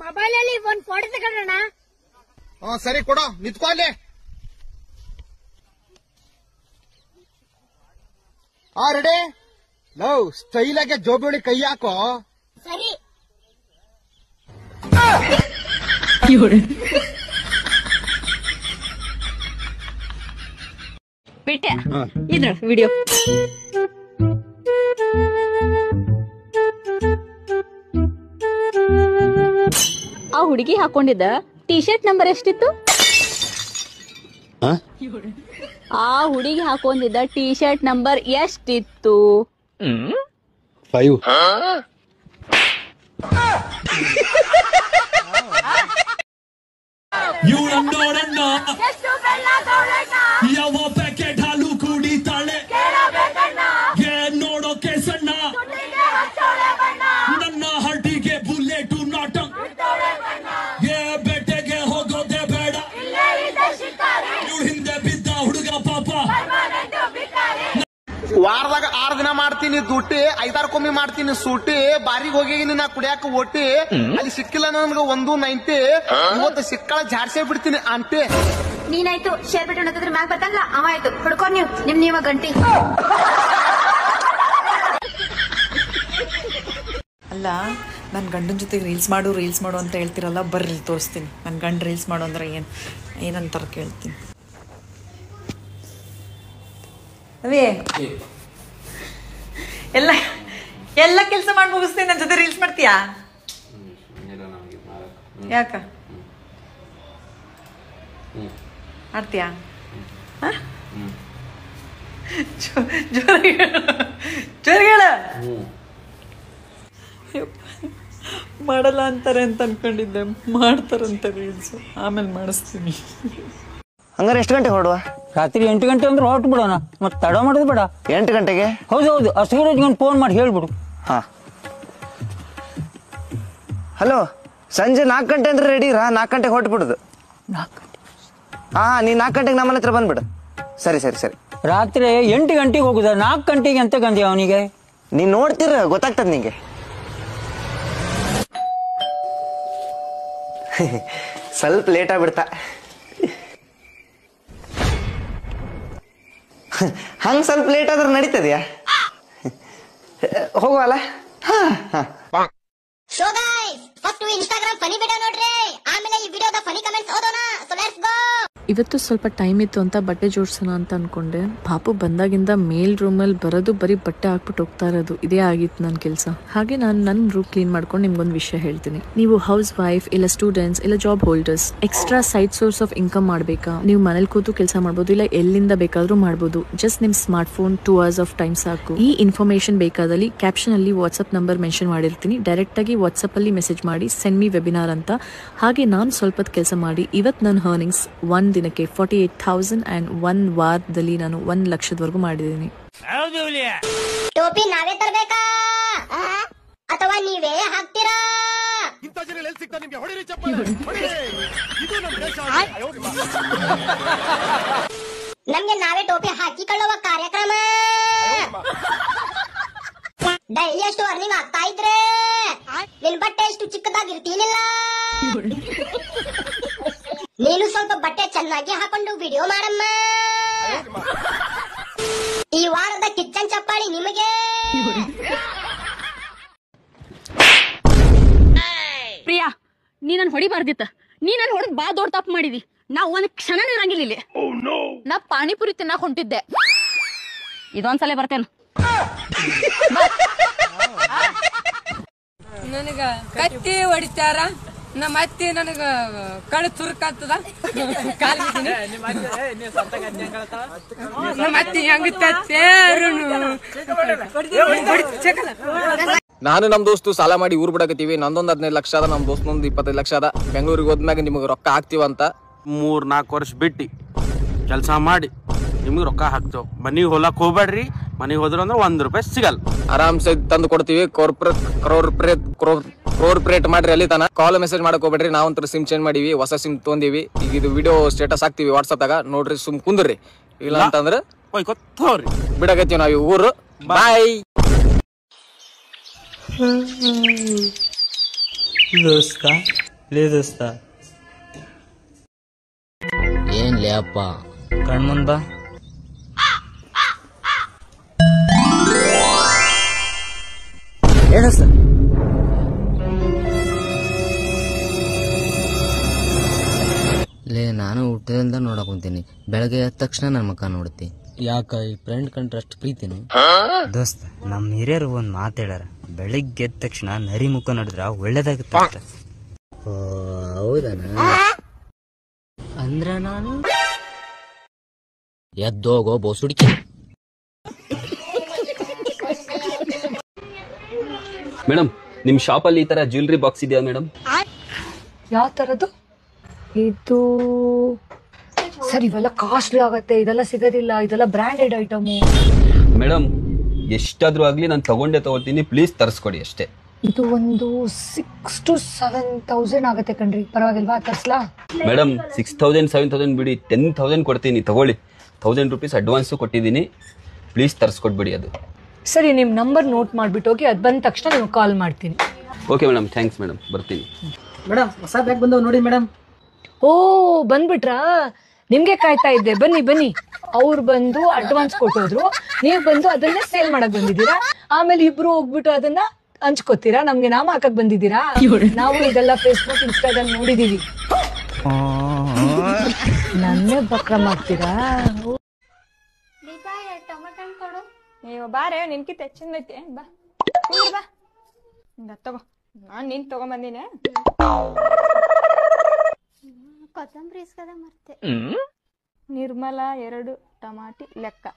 Mobile ಅಲ್ಲಿ ಒಂದ್ photo ತಗೊಳ್ಳೋಣ. ಸರಿ ಕೊಡೋ, ನಿಂತ್ಕೊಳ್ಳಿ. ರೆಡಿ? ಲವ್ ಸ್ಟೈಲ್ ಆಗಿ ಜೋಬಿ ಕೈ ಹಾಕೋ. ಸರಿ. ಬಿಟ್ಟೆ ಇದ್ರ ವಿಡಿಯೋ. ಆ ಹುಡುಗಿ ಹಾಕೊಂಡಿದ್ದ ಟಿ ಶರ್ಟ್ ನಂಬರ್ ಎಷ್ಟಿತ್ತು? ಆ ಹುಡುಗಿ ಹಾಕೊಂಡಿದ್ದ ಟಿ ಶರ್ಟ್ ನಂಬರ್ ಎಷ್ಟಿತ್ತು? 5. ಯಾವ ಪ್ಯಾಕೆಟ್ ಹಾಲು ಕುಡಿತಾಳೆ ನೋಡೋಕೆ ಸಣ್ಣ, ನನ್ನ ಹಟ್ಟಿಗೆ ಬುಲೆಟು ನಾಟ, ಬೇಟೆಗೆ ಹೋಗೋದೆ ಬೇಡ, ಇವಳು ಹಿಂದೆ ಬಿದ್ದ ಹುಡುಗ ಪಾಪ. ವಾರದಾಗ 6 ದಿನ ಮಾಡ್ತೀನಿ ದುಟ್ಟಿ, 5-6 ಕೊಮ್ಮಿ ಮಾಡ್ತೀನಿ ಸೂಟಿ, ಬಾರಿಗೆ ಹೋಗಿ ನಾ ಕುಡಿಯಾಕ ಓಟಿ, ಅಲ್ಲಿ ಸಿಕ್ಕಿಲ್ಲ ನನ್ಗ 1.90, ಇವತ್ತು ಸಿಕ್ಕಳ ಜಾಡ್ಸೇ ಬಿಡ್ತೀನಿ ಆಂಟಿ. ನೀನಾಯ್ತು ಶೇರ್ ಬಿಟ್ಟು ಅನ್ನೋದ್ರ ಮ್ಯಾಗ ಬರ್ತಲ್ಲ, ಅವ ಆಯ್ತು ಹುಡ್ಕೋ ನೀವ ಗಂಟಿ. ಅಲ್ಲ, ನನ್ನ ಗಂಡನ ಜೊತೆಗೆ ರೀಲ್ಸ್ ಮಾಡು ಅಂತ ಹೇಳ್ತಿರಲ್ಲ, ಬರ್ರಿ ತೋರಿಸ್ತೀನಿ. ನನ್ನ ಗಂಡ ರೀಲ್ಸ್ ಮಾಡು ಅಂದ್ರೆ ಏನಂತಾರ ಕೇಳ್ತೀನಿ. ಅವೇ ಎಲ್ಲ ಕೆಲಸ ಮಾಡಿ ಮುಗಿಸ್ತೀನಿ, ನನ್ನ ಜೊತೆ ರೀಲ್ಸ್ ಮಾಡ್ತೀಯಾ? ಯಾಕ ಮಾಡ್ತೀಯಾ? ಜೋರ್ ಹೇಳ. ಮಾಡಲ್ಲ ಅಂತಾರೆ ಅಂತ ಅನ್ಕೊಂಡಿದ್ದೆ, ಮಾಡ್ತಾರಂತ ರೀಲ್ಸ್, ಆಮೇಲೆ ಮಾಡಿಸ್ತೀನಿ. ಹಂಗಾರೆ ಎಷ್ಟು ಗಂಟೆಗೆ ಹೊರಡುವ? ರಾತ್ರಿ 8 ಗಂಟೆ ಅಂದ್ರೆ ಹೊರಟು ಬಿಡೋಣ. ಮತ್ತೆ ತಡ ಮಾಡೋದು ಬೇಡ. 8 ಗಂಟೆಗೆ? ಹೌದು. ಆ ಸೂರಜ್ಗೆ ಫೋನ್ ಮಾಡಿ ಹೇಳ್ಬಿಡು. ಹಾ. ಹಲೋ, ಸಂಜೆ 4 ಗಂಟೆ ಅಂದ್ರೆ ರೆಡಿ ಇರಾ? 4 ಗಂಟೆಗೆ ಹೊರಟ್ಬಿಡುದು. 4 ಗಂಟೆ? ನೀ 4 ಗಂಟೆಗೆ ನಮ್ಮನೆ ಹತ್ರ ಬಂದ್ಬಿಡು. ಸರಿ. ರಾತ್ರಿ 8 ಗಂಟೆಗೆ ಹೋಗುದ, 4 ಗಂಟೆಗೆ ಅಂತ ಗಂದಿ ಅವನಿಗೆ. ನೀನ್ ನೋಡ್ತೀರ, ಗೊತ್ತಾಗ್ತದ ನಿಂಗೆ. ಸ್ವಲ್ಪ ಲೇಟ್ ಆಗ್ಬಿಡ್ತಾ. ಹಂಗ್ ಸ್ವಲ್ಪ ಲೇಟ್ ಆದ್ರೆ ನಡೀತದ್ಯಾ? ಹೋಗುವಲ್ಲ. So guys, first Instagram funny video ನೋಡ್ರಿ, ಆಮೇಲೆ ಈ ವಿಡಿಯೋದ ಫನಿ ಕಮೆಂಟ್ಸ್ ಓದೋಣ. So let's go. ಇವತ್ತು ಸ್ವಲ್ಪ ಟೈಮ್ ಇತ್ತು ಅಂತ ಬಟ್ಟೆ ಜೋಡ್ಸೋಣ ಅಂತ ಅನ್ಕೊಂಡೆ. ಪಾಪು ಬಂದಾಗಿಂದ ಮೇಲ್ ರೂಮಲ್ಲಿ ಬರೋದು ಬರೀ ಬಟ್ಟೆ ಹಾಕ್ಬಿಟ್ಟು ಹೋಗ್ತಾ ಇರೋದು, ಇದೇ ಆಗಿತ್ತು ನನ್ನ ಕೆಲಸ. ಹಾಗೆ ನಾನು ನನ್ನ ರೂಮ್ ಕ್ಲೀನ್ ಮಾಡ್ಕೊಂಡು ನಿಮ್ಗೊಂದು ವಿಷಯ ಹೇಳ್ತೀನಿ. ನೀವು ಹೌಸ್ ವೈಫ್ ಇಲ್ಲ ಸ್ಟೂಡೆಂಟ್ಸ್ ಇಲ್ಲ job holders, extra side source of income ಮಾಡ್ಬೇಕಾ? ನೀವು ಮನೇಲಿ ಕೂತು ಕೆಲಸ ಮಾಡ್ಬೋದು, ಇಲ್ಲ ಎಲ್ಲಿಂದ ಬೇಕಾದ್ರೂ ಮಾಡ್ಬೋದು. ಜಸ್ಟ್ ನಿಮ್ smart phone 2 hours of time ಸಾಕು. ಈ ಇನ್ಫಾರ್ಮೇಶನ್ ಬೇಕಾದಲ್ಲಿ ಕ್ಯಾಪ್ಷನ್ ಅಲ್ಲಿ ವಾಟ್ಸ್ಆಪ್ ನಂಬರ್ ಮೆನ್ಷನ್ ಮಾಡಿರ್ತೀನಿ. ಡೈರೆಕ್ಟ್ ಆಗಿ ವಾಟ್ಸ್ಆಪ್ ಅಲ್ಲಿ ಮೆಸೇಜ್ ಮಾಡಿ ಸೆಂಡ್ ಮಿ ವೆಬಿನಾರ್ ಅಂತ. ಹಾಗೆ ನಾನು ಸ್ವಲ್ಪ ಕೆಲಸ ಮಾಡಿ ಇವತ್ತು ನನ್ನ ಅರ್ನಿಂಗ್ಸ್ 1 ದಿನಕ್ಕೆ 48,000 and 1 ವಾರದಲ್ಲಿ ನಾನು 1 ಲಕ್ಷದವರೆಗೂ ಮಾಡಿದ್ದೀನಿ. ಟೋಪಿ ನಾವೇ ತರಬೇಕಾ ಅಥವಾ ನೀವೇ ಹಾಕ್ತೀರಾ? ನಮ್ಗೆ ನಾವೇ ಟೋಪಿ ಹಾಕಿಕೊಳ್ಳುವ ಕಾರ್ಯಕ್ರಮ. ಡೈಲಿ ಎಷ್ಟು ಅರ್ನಿಂಗ್ ಆಗ್ತಾ ಇದ್ರೆ ನಿನ್ ಬಟ್ಟೆ ಎಷ್ಟು ಚಿಕ್ಕದಾಗಿರ್ತೀನಿಲ್ಲ. ನೀನು ಸ್ವಲ್ಪ ಬಟ್ಟೆ ಚೆನ್ನಾಗಿ ಹಾಕೊಂಡು ವಿಡಿಯೋ ಮಾಡಮ್ಮ. ಈ ವಾರದ ಕಿಚ್ಚನ್ ಚಪ್ಪಾಳಿ ನಿಮಗೆ. ಪ್ರಿಯಾ, ನೀ ನನ್ ಹೊಡಿಬಾರ್ದಿತ್ತ. ನೀ ನನ್ ಹೊಡೆದ್ ಬಾ ದೊಡ್ಡ ತಪ್ಪು ಮಾಡಿದಿ. ನಾ ಒಂದ್ ಕ್ಷಣ ಇರಂಗಿಲ್ಲ ಇಲ್ಲಿ. ನಾ ಪಾನಿಪುರಿ ತಿನ್ನಕ್ ಹೊಂಟಿದ್ದೆ. ಇದೊಂದ್ಸಲ ಬರ್ತೇನೆ. ನನಗ ಕತ್ತಿ ಹೊಡಿತಾರ, ನಮ್ಮ ಅತ್ತಿ ನನಗ ಕಳೆ ತುರ್ಕಾಗ್ತದ. ನಮ್ಮ ಅತ್ತಿ ನಾನು ನಮ್ ದೋಸ್ತು ಸಾಲ ಮಾಡಿ ಊರ್ ಬಿಡಕತ್ತೀವಿ. ನಂದೊಂದ್ 15 ಲಕ್ಷ ಅದ, ನಮ್ ದೋಸ್ತೊಂದು 25 ಲಕ್ಷ ಅದ. ಬೆಂಗಳೂರಿಗೆ ಹೋದ್ಮ್ಯಾಗ ನಿಮಗ್ ರೊಕ್ಕ ಹಾಕ್ತಿವಂತ. 3-4 ವರ್ಷ ಬಿಟ್ಟು ಕೆಲಸ ಮಾಡಿ ನಿಮ್ಗೆ ರೊಕ್ಕ ಹಾಕ್ತೇವ್. ಮನಿಗೆ ಹೋಲಕ್ ಹೋಗ್ಬೇಡ್ರಿ. ಮನಿಗೆ ಹೋದ್ರ ಅಂದ್ರೆ 1 ರೂಪಾಯಿ ಸಿಗಲ್ಲ. ಆರಾಮ್ಸೆ ತಂದು ಕೊಡ್ತೀವಿ. ಕೋರ್ಪೊರೇಟ್ ಮಾಡ್ರಿ ಅಲ್ಲಿ ತನ. ಕಾಲ್ ಮೆಸೇಜ್ ಮಾಡಕ್ ಹೋಗ್ಬೇಡ್ರಿ. ನಾವಂತರ ಸಿಮ್ ಚೇಂಜ್ ಮಾಡಿವಿ, ಹೊಸ ಸಿಮ್ ತೊಂದಿವಿ. ಈಗ ಇದು ವಿಡಿಯೋ ಸ್ಟೇಟಸ್ ಹಾಕ್ತಿವಿ ವಾಟ್ಸ್ಆಪ್ ದಾಗ, ನೋಡ್ರಿ ಸುಮ್ ಕುಂದ್ರಿ. ಇಲ್ಲ ಅಂತಂದ್ರ ಬಿಡಕತ್ತೀವಿ ನಾವ್ ಊರು. ಬಾಯ್ ದೋಸ್ತ. ಪ್ಲೀಸ್ ದೋಸ್ತ. ಏನ್ಲೇ ಅಪ್ಪ ಕಣ್ಮುಂದ್ ಬಾ. ಹೇಳ ಸರ್. ಲೇ ನಾನು ಹುಟ್ಟದಿಂದ ನೋಡಕ್ ಕುಂತೀನಿ. ಬೆಳಗ್ಗೆ ಎದ್ದ ತಕ್ಷಣ ನನ್ನ ಮಕ್ಕ ನೋಡ್ತಿ. ಯಾಕ ಈ ಫ್ರೆಂಡ್ ಕಂಡ್ರೆ ಅಷ್ಟು ಪ್ರೀತಿನ? ದೋಸ್ತ, ನಮ್ಮ ಹಿರಿಯರು ಒಂದ್ ಮಾತು ಹೇಳ್ಯಾರ, ಬೆಳಿಗ್ಗೆ ಎದ್ದ ತಕ್ಷಣ ನರಿ ಮುಖ ನೋಡಿದ್ರ ಒಳ್ಳೇದಾಗುತ್ತೆ. ಹೌದನ? ಅಂದ್ರ ನಾನು ಎದ್ದೋಗೋ ಬೋಸುಡಿಕೆ. ಮೇಡಮ್, ನಿಮ್ ಶಾಪ್ ಅಲ್ಲಿ ಈ ತರ ಜ್ಯುವೆಲ್ರಿ ಬಾಕ್ಸ್ ಇದೆಯಾ ಮೇಡಮ್? ಯಾವ ತರದ್ದು? ಇದು ಸರ್, ಇವೆಲ್ಲ ಕಾಸ್ಟ್ಲಿ ಆಗತ್ತೆ, ಇದೆಲ್ಲ ಸಿಗೋದಿಲ್ಲ, ಇದೆಲ್ಲ ಬ್ರಾಂಡೆಡ್ ಐಟಮ್. ಮೇಡಮ್, ಎಷ್ಟಾದ್ರೂ ಆಗ್ಲಿ ನಾನು ತಗೊಳ್ತೀನಿ, ಪ್ಲೀಸ್ ತರಿಸ್ಕೊಡಿ ಅಷ್ಟೇ. ಇದು ಒಂದು 6,000 to 7,000 ಆಗತ್ತೆ ಕಣ್ರಿ, ಪರವಾಗಿಲ್ವಾ? ತರ್ಸ್ಲಾ? ಮೇಡಮ್, 6,000 7,000 ಬಿಡಿ, 10,000 ಕೊಡ್ತೀನಿ, ತಗೊಳ್ಳಿ. 1,000 ರೂಪೀಸ್ ಅಡ್ವಾನ್ಸು ಕೊಟ್ಟಿದ್ದೀನಿ, ಪ್ಲೀಸ್ ತರಿಸ್ಕೊಟ್ಬಿಡಿ ಅದು. ಸರಿ, ನಿಮ್ ನಂಬರ್ ನೋಟ್ ಮಾಡ್ಬಿಟ್ಟು ಹೋಗಿ, ಅದ್ ಬಂದ ತಕ್ಷಣ ನಿಮ್ಗೆ ಕಾಲ್ ಮಾಡ್ತೀನಿ. ಓಕೆ ಮೇಡಮ್, ಥ್ಯಾಂಕ್ಸ್ ಮೇಡಮ್, ಬರ್ತೀನಿ. ಮೇಡಮ್, ಹೊಸ ಬ್ಯಾಗ್ ಬಂದವ್ ನೋಡಿ ಮೇಡಮ್. ಓ, ಬಂದ್ಬಿಟ್ರಾ? ನಿಮ್ಗೆ ಕಾಯ್ತಾ ಇದ್ದೆ. ಬನ್ನಿ ಬನ್ನಿ. ಅವ್ರು ಬಂದು ಅಡ್ವಾನ್ಸ್ ಕೊಟ್ಟೋದ್ರು, ನೀವು ಬಂದು ಅದನ್ನ ಸೇಲ್ ಮಾಡಕ್ ಬಂದಿದ್ದೀರಾ. ಆಮೇಲೆ ಇಬ್ರು ಹೋಗ್ಬಿಟ್ಟು ಅದನ್ನ ಹಂಚ್ಕೋತೀರಾ, ನಮ್ಗೆ ನಾಮ ಹಾಕಕ್ ಬಂದಿದ್ದೀರಾ. ನಾವು ಇದೆಲ್ಲ ಫೇಸ್ಬುಕ್ ಇನ್ಸ್ಟಾಗ್ರಾಮ್ ನೋಡಿದೀವಿ. ನನ್ನೇ ಬಕ್ರ ಮಾಡ್ತೀರಾ? ನೀವು ಬಾರೆ, ನಿನ್ಕಿಂತ ಹೆಚ್ಚಿನ ಐತಿ. ಬಾ ಬಾ, ತಗೋ. ನಾನ್ ನಿನ್ ತಗೊಂಬಂದಿನಿ. ಕೊತ್ತಂಬರಿ ಇಸ್ಕದ ಮರ್ತೆ. ನಿರ್ಮಲ 2 ಟಮಾಟಿ ಲೆಕ್ಕ.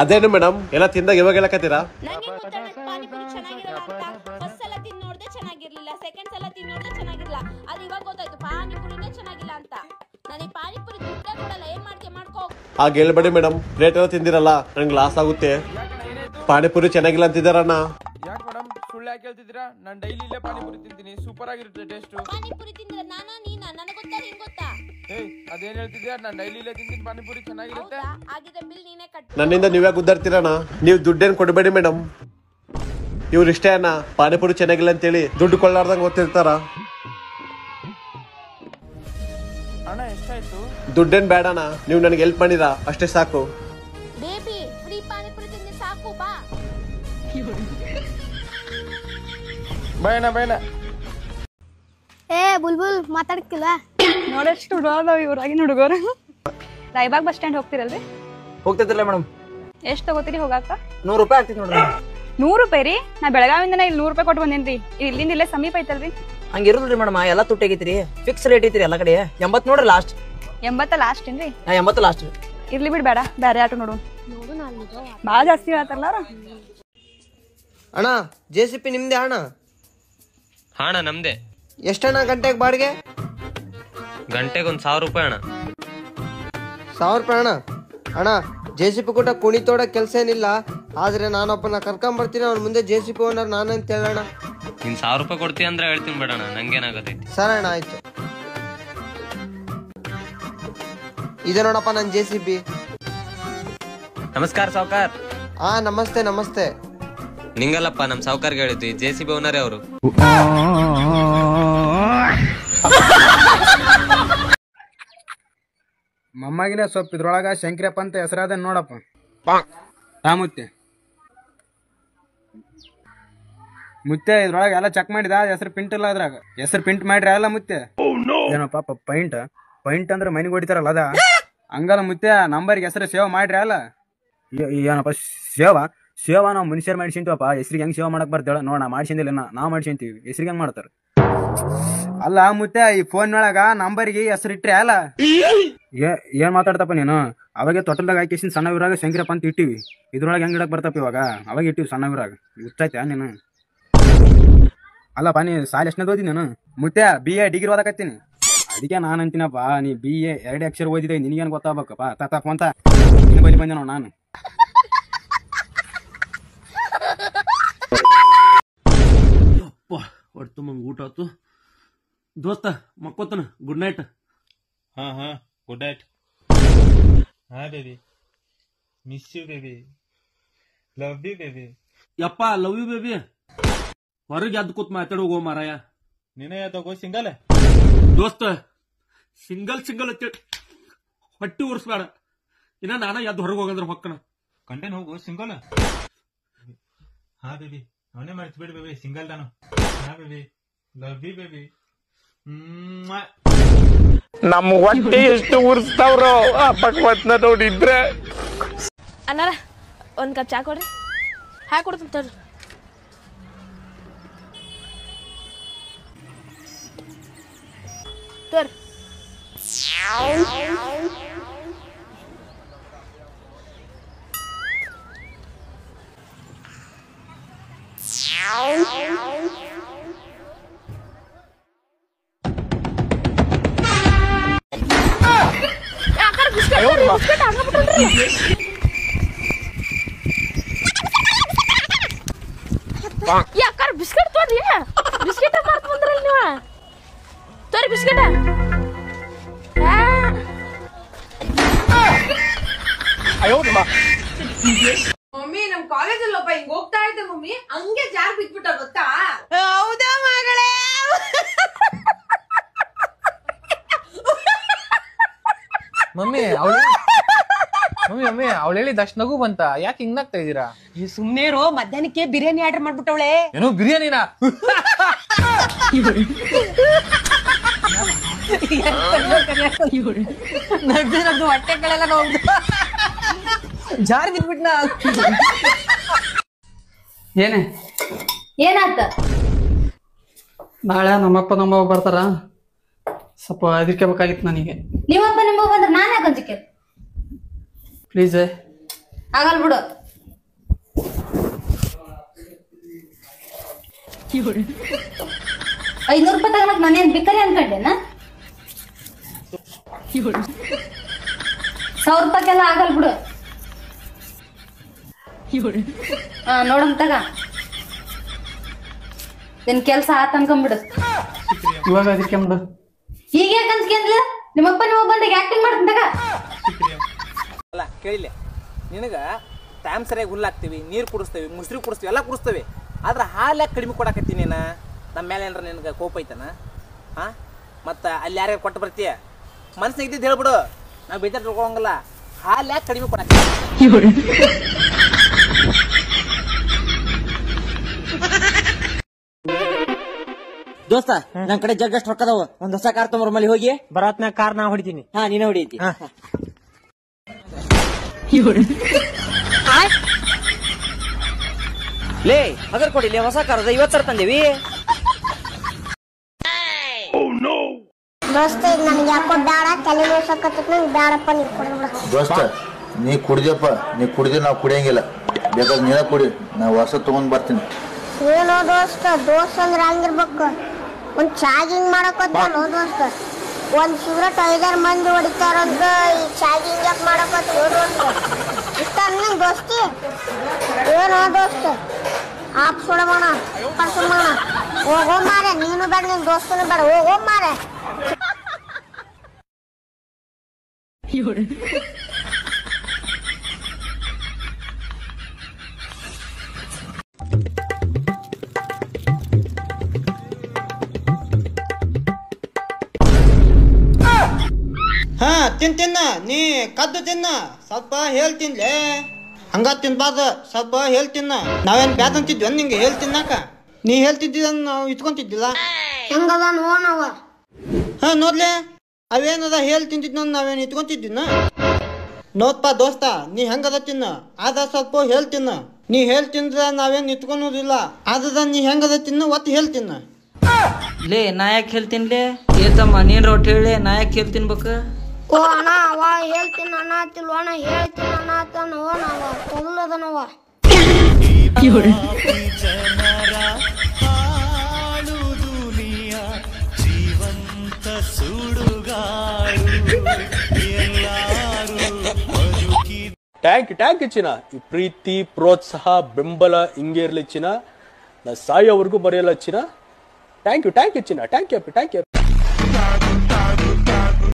ಅದೇನು ಮೇಡಮ್, ಎಲ್ಲ ತಿಂದಾಗ ಇವಾಗ ಹೇಳಕತ್ತೀರಾ? ಪಾನಿಪುರಿ ಚೆನ್ನಾಗಿರಲ್ಲ ಅಂತ ಫಸ್ಟ್ ಸಲ ತಿಂದು ನೋಡ್ದೆ ಚೆನ್ನಾಗಿರ್ಲಿಲ್ಲ, ಸೆಕೆಂಡ್ ಸಲ ತಿಂದು ನೋಡ್ದೆ ಚೆನ್ನಾಗಿರ್ಲಿಲ್ಲ. ಅದು ಇವಾಗ ಗೊತ್ತಾಯ್ತು ಪಾನಿಪುರಿನೇ ಚೆನ್ನಾಗಿಲ್ಲ ಅಂತ. ನನಗೆ ಪಾನಿಪುರಿ ದುಡ್ಡೇ ಕೊಡಲ್ಲ, ಏನ್ ಮಾಡ್ತೀಯ ಮಾಡ್ಕೋ. ಆಗ ಹೇಳ್ಬೇಡಿ ಮೇಡಮ್, ರೇಟ್ ಎಲ್ಲ ತಿಂದಿರಲ್ಲ, ನಂಗೆ ಲಾಸ್ ಆಗುತ್ತೆ. ಪಾನಿಪುರಿ ಚೆನ್ನಾಗಿಲ್ಲ ಅಂತಿದ್ದಾರಣ್ಣ. ಯಾಕೆ ಮೇಡಮ್ ಸುಳ್ಳು ಯಾಕೆ ಹೇಳ್ತಿದ್ದೀರಾ? ನಾನು ಡೈಲಿ ಇಲ್ಲೇ ಪಾನಿಪುರಿ ತಿಂತೀನಿ, ಸೂಪರ್ ಆಗಿರುತ್ತೆ ಟೇಸ್ಟ್. ಪಾನಿಪುರಿ ತಿಂದ್ರೆ ನಾನಾ ನೀನಾ? ನನಗೆ ಗೊತ್ತಾ, ನಿಂಗೆ ಗೊತ್ತಾ? ಅದೇನ್ ಹೇಳ್ತಿದ್ಯಾ? ನಾನು ಡೈಲಿ ಇಲ್ಲೇ ತಿಂತೀನಿ ಪಾನಿಪುರಿ, ಚೆನ್ನಾಗಿರುತ್ತೆ. ಆಗಿದ್ರೆ ಬಿಲ್ ನೀನೇ ಕಟ್. ನನ್ನಿಂದ ನೀವೇ ಗುದ್ದಾಡ್ತೀರಣ್ಣ. ನೀವು ದುಡ್ಡೇನು ಕೊಡಬೇಡಿ ಮೇಡಮ್. ಇವ್ರು ಇಷ್ಟೇ ಅಣ್ಣ, ಪಾನಿಪುರಿ ಚೆನ್ನಾಗಿಲ್ಲ ಅಂತೇಳಿ ದುಡ್ಡು ಕೊಳ್ಳಾರ್ದಂಗೆ ಓದ್ತಿರ್ತಾರ. ಅಣ್ಣ ಎಷ್ಟಾಯ್ತು? ದುಡ್ಡೇನ್ ಬೇಡಣ್ಣ, ನೀವು ನನಗೆ ಹೆಲ್ಪ್ ಮಾಡಿರಾ ಅಷ್ಟೇ ಸಾಕು. ಬೇಬಿ, ಫ್ರೀ ಪಾನಿಪುರಿ ತಿಂದ್ರೆ ಸಾಕು, ಬಾ. ಬೈನ ಬೈನ. ಏ ಬುಲ್ಬುಲ್, ಮಾತಾಡಕ್ಕಿಲ್ಲ? ನೋಡಷ್ಟು ಹುಡುಗ ಇವ್ರಾಗಿನ ಹುಡುಗರು. ರಾಯಬಾಗ್ ಬಸ್ ಸ್ಟ್ಯಾಂಡ್ ಹೋಗ್ತಿರಲ್ರಿ? ಹೋಗ್ತಿದ್ರಲ್ಲ ಮೇಡಮ್. ಎಷ್ಟ್ ತಗೋತೀರಿ ಹೋಗಾಕ? 100 ರೂಪಾಯಿ ಆಗ್ತಿದ್ ನೋಡ್ರಿ. 100 ರೂಪಾಯಿ ರೀ? ನಾ ಬೆಳಗಾವಿಂದ ಇಲ್ಲಿ 100 ರೂಪಾಯಿ ಕೊಟ್ಟು ಬಂದೇನ್ರಿ. ಇಲ್ಲಿಂದ ಇಲ್ಲೇ ಸಮೀಪ ಐತಲ್ರಿ. ಹಂಗಿರೋದ್ರಿ ಮೇಡಮ್, ಎಲ್ಲ ತುಟ್ಟಾಗೈತ್ರಿ. ಫಿಕ್ಸ್ ರೇಟ್ ಐತ್ರಿ ಎಲ್ಲ ಕಡೆ. 80 ನೋಡ್ರಿ ಲಾಸ್ಟ್. 80 ಲಾಸ್ಟ್ ಏನ್ರಿ? 80 ಲಾಸ್ಟ್. ಇರ್ಲಿ ಬಿಡ್, ಬೇಡ ಬೇರೆ ಆಟೋ ನೋಡು. ಬಾಳ ಜಾಸ್ತಿ ಹೇಳ್ತಾರಲ್ಲ. ಅಣ್ಣ, JCP ನಿಮ್ದೆ ಅಣ್ಣ? ಅಣ್ಣ ನಮ್ದೆ. ಎಷ್ಟಣ್ಣ ಗಂಟೆಗೆ ಬಾಡಿಗೆ? ಗಂಟೆಗೆ 1,000 ರೂಪಾಯಿ ಅಣ್ಣ. 1,000 ರೂಪಾಯಿ ಅಣ್ಣ? ಅಣ್ಣ, JCP ಕೂಡ ಕುಣಿ ತೋಡ ಕೆಲಸ ಏನಿಲ್ಲ, ಆದ್ರೆ ನಾನೊಬ್ಬನ ಕರ್ಕೊಂಬರ್ತೀನಿ, ಅವ್ನ ಮುಂದೆ JCP ಓನರ್ ನಾನಂತ ಹೇಳೋಣ. ನೀನ್ 1,000 ರೂಪಾಯಿ ಕೊಡ್ತೀಯ ಅಂದ್ರೆ ಹೇಳ್ತೀನಿ ಬೇಡಣ್ಣ, ನಂಗೇನಾಗತೈತಿ. ಸರಿ ಅಣ್ಣ, ಆಯ್ತು. ಇದೆ ನೋಡಪ್ಪ ನನ್ JCP. ನಮಸ್ಕಾರ ಸಾವ್ಕಾರ್. ಹಾ, ನಮಸ್ತೆ ನಮಸ್ತೆ. ನಿಂಗಲ್ಲಪ್ಪ, ನಮ್ ಸಾವ್ಕಾರ್ಗೆ ಹೇಳಿದ್ವಿ, JCB ಓನರೇ ಅವರು. ಮೊಮ್ಮಗಿನ ಸ್ವಲ್ಪ ಇದ್ರೊಳಗ ಶಂಕರಪ್ಪ ಅಂತ ಹೆಸರಾದ ನೋಡಪ್ಪ. ಮುತ್ತೆ ಮುತ್ತೆ ಇದ್ರೊಳಗ ಎಲ್ಲ ಚೆಕ್ ಮಾಡಿದ, ಹೆಸರು ಪಿಂಟ್ ಇಲ್ಲ ಅದ್ರಾಗ. ಹೆಸರು ಪಿಂಟ್ ಮಾಡ್ರಿ ಅಲ್ಲ ಮುತ್ತೆ? ಏನೋ ಪಾಪ ಪೈಂಟ್ ಅಂದ್ರೆ ಮನೆಗೆ ಹೊಡಿತಾರಲ್ಲ ಅದ ಹಂಗಲ್ಲ ಮುತ್ತೆ. ನಂಬರ್ಗೆ ಹೆಸರು ಸೇವ್ ಮಾಡ್ರಿ ಅಲ್ಲ? ಏನಪ್ಪ ಸೇವಾ ನಾವು ಮನುಷ್ಯರು ಮಾಡ್ಸಂತೀವಪ್ಪ, ಹೆಸ್ರಿಗೆ ಹೆಂಗ್ ಸೇವ್ ಮಾಡಕ್ ಬರ್ತೇಳ? ನೋಡ, ಮಾಡ್ಸಂದಿಲ್ಲ, ನಾವು ಮಾಡ್ಸಂತೀವಿ, ಹೆಸ್ರಿಗೆ ಹೆಂಗ್ ಮಾಡ್ತಾರ? ಅಲ್ಲ ಮುತ್ತೆ, ಈ ಫೋನ್ ಒಳಗ ನಂಬರ್ಗೆ ಹೆಸರು ಇಟ್ರಿ ಅಲ್ಲ? ಏನ್ ಮಾತಾಡ್ತಪ್ಪ ನೀನು? ಅವಾಗ ತೊಟಲ್ದಾಗ ಹಾಕಿಸಿನ ಸಣ್ಣ ಊರಾಗ ಶಂಕರಪ್ಪ ಅಂತ ಇಟ್ಟಿವಿ, ಇದ್ರೊಳಗೆ ಹೆಂಗ್ ಇಡಕ್ ಬರ್ತಪ್ಪ ಇವಾಗ? ಅವಾಗ ಇಟ್ಟಿವಿ ಸಣ್ಣ ಊರಾಗ. ಗೊತ್ತಾಯ್ತಾ ನೀನು? ಅಲ್ಲಪ್ಪ, ನೀ ಸಾಲ ಎಷ್ಟನೇದು ಓದಿ ನೀನು? ಮುತ್ತೆ BA ಡಿಗ್ರಿ ಓದಕತ್ತೀನಿ. ಅದಕ್ಕೆ ನಾನು ಅಂತೀನಪ್ಪ, ನೀ BA 2 ಅಕ್ಷರ ಓದಿದೆ, ನಿನಗೇನು ಗೊತ್ತಾಗಬೇಕಪ್ಪ? ತಪ್ಪ ಅಂತ ನಿನ್ನ ಬಳಿ ಬಂದೆ ನೋಡು ನಾನು. ಹೊಟ್ಟು ಮಂಗ್ ಊಟ ಆಯ್ತು ದೋಸ್ತ, ಮಕ್ಕೋತನ. Good night. ಹಾ ಗುಡ್ ನೈಟ್. ಹಾ baby, miss you baby, love you baby. ಯಪ್ಪ ಲವ್ ಯು ಬೇಬಿ. ಹೊರಗೆ ಎದ್ದು ಕೂತ್ ಮಾತಾಡಿ ಹೋಗೋ ಮಾರಾಯ. ನೀನೇ ತಗೋ ಸಿಂಗಲ್. ದೋಸ್ತ ಸಿಂಗಲ್ ಹೊಟ್ಟಿ ಉರ್ಸ್ಬೇಡ. ಇನ್ನ ನಾನ ಎದ್ದು ಹೊರಗೆ ಹೋಗಂದ್ರ ಹೊಕ್ಕನ ಕಂಟೇನ್ ಹೋಗು ಸಿಂಗಲ್. ಹಾ ಬೇಬಿ, ಅವನೇ ಮರ್ತ್ಬಿಡಿ ಬೇಬಿ, ಸಿಂಗಲ್ ನಾನು. ಹಾ ಬೇಬಿ, ಲವ್ ಯು ಬೇಬಿ. ನಮ್ಮ ಹೊಟ್ಟೆ ಎಷ್ಟು ಉರ್ಸ್ತಾವ್ರೋ ಆ ಭಗವತ್ನ ನೋಡಿದ್ರೆ. ಅನ್ನಾರ ಒಂದ್ ಕಪ್ ಚಾ ಕೊಡ್ರಿ. ಹಾಕಿ ಕೊಡ್ತೀನಿ ತೋರಿ. ತೋರಿ. ಯಾಕಾರ ಬಿಸ್ಕೆಟ್ ತೋರಿ. ಬಿಸ್ಕೆಟ್ ಮಾರ್ಕ್ ಬಂದ್ರಲ್ಲ ನೀವ. ತೋರಿ ಬಿಸ್ಕೆಟ್. ಮಮ್ಮಿ ನಮ್ ಕಾಲೇಜಲ್ಲಿ ಒಬ್ಬ ಹಿಂಗ್ ಹೋಗ್ತಾ ಇದ್ದೆ ಮಮ್ಮಿ, ಹಂಗೆ ಜಾರ್ ಬಿದ್ಬಿಟ್ಟ ಗೊತ್ತಾ? ಹೌದಾ ಮಗಳೇ? ಮಮ್ಮಿ ಅವಳು ಹೇಳಿದ ಅಷ್ಟು ನಗು ಬಂತ, ಯಾಕೆ ಹಿಂಗ್ನಾಗ್ತಾ ಇದೀರಾ? ಸುಮ್ನೆ ಇರೋ, ಮಧ್ಯಾಹ್ನಕ್ಕೆ ಬಿರಿಯಾನಿ ಆರ್ಡರ್ ಮಾಡ್ಬಿಟ್ಟವಳೆ. ಏನೋ ಬಿರಿಯಾನಿನಾ? ನಗ್ದು ಹೊಟ್ಟೆಗಳೆಲ್ಲ ನೋವು ಜಾರಿ ಬಿದ್ಬಿಟ್ನ. ಏನೇ ಏನಾತ? ನಾಳೆ ನಮ್ಮಪ್ಪ ನಮ್ಮವ್ವ ಬರ್ತಾರ, ಸ್ವಲ್ಪ ಅದಕ್ಕೆ ಬೇಕಾಗಿತ್ತು ನನಗೆ. ನಿಮ್ಮಪ್ಪ ನಿಮ್ಮ ಬಂದ್ರೆ ನಾನು ಯಾಕೆ ಅಂಜಿಕೆ? ಪ್ಲೀಸ್. ಆಗಲ್ ಬಿಡು. ₹500 ತಗೊಳಕ್ ನಾನೇನ್ ಬಿಕ್ಕರಿ ಅನ್ಕೊಂಡೇನ? ₹1,000 ಆಗಲ್ ಬಿಡು. ನೋಡಮ್ ತಗ, ನಿನ್ ಕೆಲ್ಸ ಆತ ಅನ್ಕೊಂಡ್ಬಿಡು. ಇವಾಗ ಅದಕ್ಕೆ ಬಿಡು. ಈಗ ಯಾಕೆ ಅನ್ಸ್ಕೊಂಡ್ಲ? ನಿಮ್ಮಪ್ಪ ನಿಮ್ಮ ಬಂದಾಗ ಆಕ್ಟಿಂಗ್ ಮಾಡ್ತೀನಿ ತಗ. ಅಲ್ಲ ಕೇಳಿಲ್ಲ, ನಿನಗ ಟೈಮ್ ಸರಿಯಾಗಿ ಹುಲ್ಲಾಕ್ತಿವಿ, ನೀರು ಕುಡಿಸ್ತೇವೆ, ಮುಸ್ರಿ ಕುಡಿಸ್ತೀವಿ, ಎಲ್ಲ ಕುಡಿಸ್ತೇವೆ. ಆದ್ರೆ ಹಾಲು ಯಾಕೆ ಕಡಿಮೆ ಕೊಡಾಕತ್ತೀನಿ ನೀನು? ನಮ್ಮ ಮೇಲೆ ಏನಾರ ನಿನಗೆ ಕೋಪ ಐತನ? ಹಾಂ, ಮತ್ತು ಅಲ್ಲಿ ಯಾರ್ಯಾರು ಕೊಟ್ಟು ಬರ್ತೀಯ? ಮನ್ಸಿಗೆ ಇದ್ದಿದ್ದು ಹೇಳ್ಬಿಡು, ನಾವು ಬೇಜಾರು ತಿಳ್ಕೊಳಂಗಿಲ್ಲ. ಹಾಲು ಯಾಕೆ ಕಡಿಮೆ ಕೊಡಾಕತ್ತೀನಿ? ದೋಸ್ತ, ನನ್ ಕಡೆ ಜಗ್ಗಷ್ಟು ರೊಕ್ಕದವ, ಒಂದ್ ಹೊಸ ಕಾರ್ ತೊಗೊಂಬರ್ ಮಲ್ಲಿ ಹೋಗಿ. ಬರಾತ್ನ ಕಾರ್ ನಾ ಹೊಡಿತೀನಿ. ಹಾ, ನೀನೇ ಹೊಡಿತಿ. ಲೇ ಅದರ ಕೊಡಿಲಿ, ಹೊಸ ಕಾರ್ ಅದ, 50,000 ತಂದೇವಿ. ದೋಸ್ತ ಇದು ನನಗೆ ಯಾಕೋ ಬೇಡ, ತಲೆ ನೋಸಕತ್ತ, ನಂಗೆ ಬೇಡಪ್ಪ, ನೀ ಕೊಡ್ಬಿಡ. ದೋಸ್ತ ನೀ ಕುಡಿದಪ್ಪ, ನೀ ಕುಡಿದ್ರೆ ನಾವು ಕುಡಿಯಂಗಿಲ್ಲ, ಬೇಕಾದ್ರೆ ನೀನೇ ಕುಡಿ, ನಾವು ಹೊಸ ತಗೊಂಡ್ ಬರ್ತೀನಿ. ಏನೋ ದೋಸ್ತ, ದೋಸ್ತ ಅಂದ್ರೆ ಹಂಗಿರ್ಬೇಕು. ಒಂದ್ ಚಾರ್ಜಿಂಗ್ ಮಾಡಕತ್ತಲ್ಲೋ ದೋಸ್ತ, ಒಂದ್ ಸಿಗರೇಟ್ 5-6 ಮಂದಿ ಹೊಡಿತಾರಂತ, ಈ ಚಾರ್ಜಿಂಗ್ ಯಾಕೆ ಮಾಡಕತ್ತ ದೋಸ್ತ? ಇಷ್ಟ ಅನ್ನಂಗ್ ದೋಸ್ತಿ? ಏನೋ ದೋಸ್ತ, ಆಪ್ ಸುಡಮಣ ಸುಡಮಣ. ಹೋಗೋ ಮಾರೆ, ನೀನು ಬೇಡ, ನಿನ್ ದೋಸ್ತನು ಬೇಡ, ಹೋಗೋ ಮಾರೆ. ಹಾ, ತಿನ್ನ ನೀ ಕದ್ದು ತಿನ್ನ, ಸ್ವಲ್ಪ ಹೇಳ್ತಿನ್ಲೇ. ಹಂಗ ತಿನ್ಬಾರ್ದು, ಸ್ವಲ್ಪ ಹೇಳ್ತಿನ್ನ. ನಾವೇನ್ ಬ್ಯಾದ್ ಅಂತಿದ್ವಿ ನಿಂಗೆ ಹೇಳ್ತಿನ್ನಾಕ? ನೀ ಹೇಳ್ತಿದ್ದ ನಾವು ಇಟ್ಕೊಂತಿದ್ದಿಲ್ಲ. ಹೆಂಗದ ನೋಡವ? ಹಾ ನೋಡ್ಲೆ, ಅವೇನದ ಹೇಳ್ತಿದ್ದ ನಾವೇನ್ ಇಟ್ಕೊಂತಿದ್ದಿನ? ನೋಡ್ಪ ದೋಸ್ತ, ನೀ ಹೆಂಗದ ತಿನ್ನ, ಅದ ಸ್ವಲ್ಪ ಹೇಳ್ತಿನ್ನ. ನೀ ಹೇಳ್ತಿಂದ್ರ ನಾವೇನ್ ಇಟ್ಕೊಳೋದಿಲ್ಲ, ಆದ ನೀ ಹೆಂಗದ ತಿನ್ನ ಒತ್ತು ಹೇಳ್ತಿನ್ನ. ಲೇ ನಾ ಯಾಕೆ ಹೇಳ್ತೀನ್ಲೇ? ಏತಮ್ಮ ನೀನ್ ರೊಟ್ಟಿ ಹೇಳಿ, ನಾ ಯಾಕೆ ಹೇಳ್ತಿನ್ಬೇಕು? ಓ ಅಣ್ಣ, ಅವ ಹೇಳ್ತೀನಿ ಅಣ್ಣ ತಿಲ್ವ, ಅಣ್ಣ ಹೇಳ್ತೀನಿ ಅಣ್ಣ ಅತ್ತನ. ಓ ನಾವ ತೊದಲದನವ. ಟ್ಯಾಂಕ್ ಚಿನ್ನ, ಈ ಪ್ರೀತಿ ಪ್ರೋತ್ಸಾಹ ಬೆಂಬಲ ಹಿಂಗೆ ಇರ್ಲಿ ಚಿನ್ನ, ನಾ ಸಾಯೋವರೆಗೂ ಬರೆಯಲ್ಲ ಚಿನ್ನ. ಥ್ಯಾಂಕ್ ಯು ಚಿನ್ನ, ಥ್ಯಾಂಕ್ ಯು.